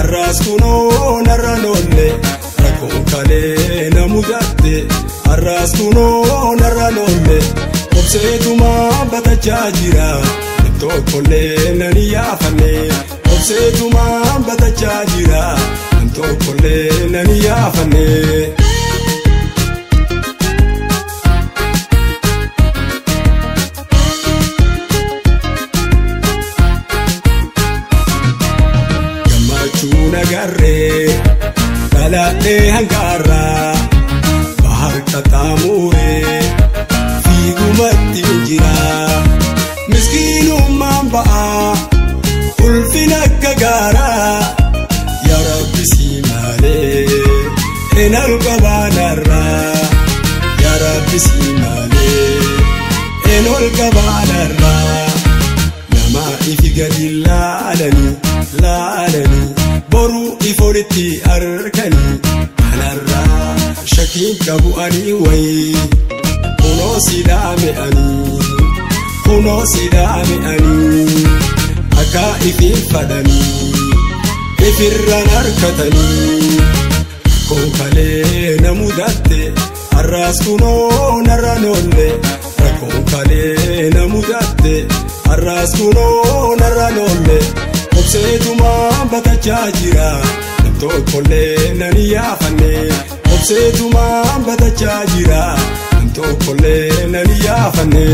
arras kuno naranolle Rakkoo Khaleee namudatte arras kuno naranolle obseetuma batachaa jira tokkollee nani yaafame obseetuma batachaa jira tokkollee nani yaafame Nagarre kalate hangara bahar tatamure figumatti jira miskinu mamba ulfina kagara ya rabbi simale enal gabanara ya rabbi simale enol gabanara nama ifigadilla alani boru iforiti arkani anarra shakin kabu ani way kuno sidame ani aka ifin fadani ifirran arkatani Rakkoo Khaleee namudatte arras kuno naranolle Rakkoo Khaleee namudatte arras kuno naranolle obseetuma batachaa jira tokkollee nani yaafame obseetuma batachaa jira tokkollee nani yaafame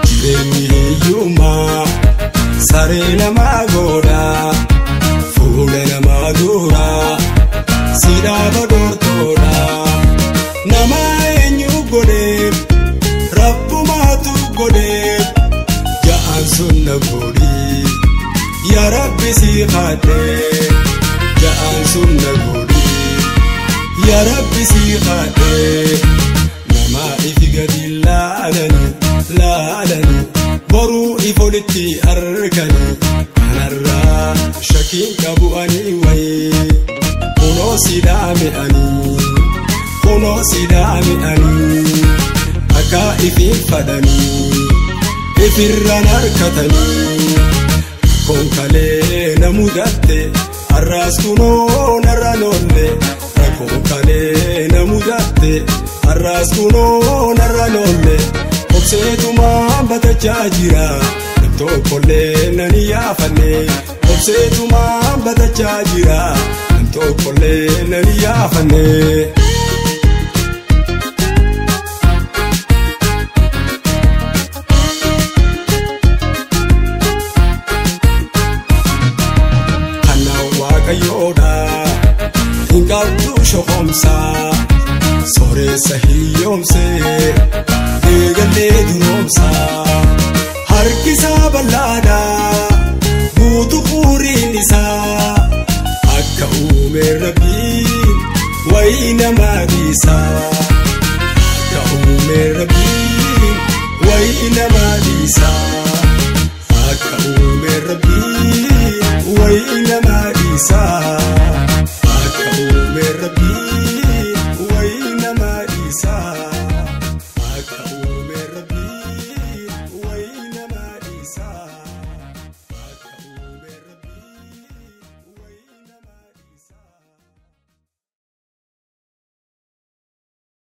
jireenyi hiyyuma saree namaa godha fuula namaa dura Sidaba dortoda nama enyu gode rabbuma tu gode ja'an sunna godi ya rabbi si khade ja'an sunna godi ya rabbi si khade nama ifigadilla alani boru ifoliti arkani anarra shakin kabu ani way kuno sidame ani aka ifin fadani ifirran arkatani Rakkoo Khaleee namudatte arras kuno naranolle Rakkoo Khaleee namudatte arras kuno naranolle obseetuma batachaa jira tokkollee nani yaafame obseetuma batachaa jira tokkollee nani yaafame Kana waaqayyoodha hinqabdu shokomsa sooressa hiyyoomse eegallee duroomsa harkisaa bal'aadha guutuu furiin isaa akka uume rabbiin wayina maadisa akka uume rabbiin wayina maadisa akka uume rabbiin wayina maadisa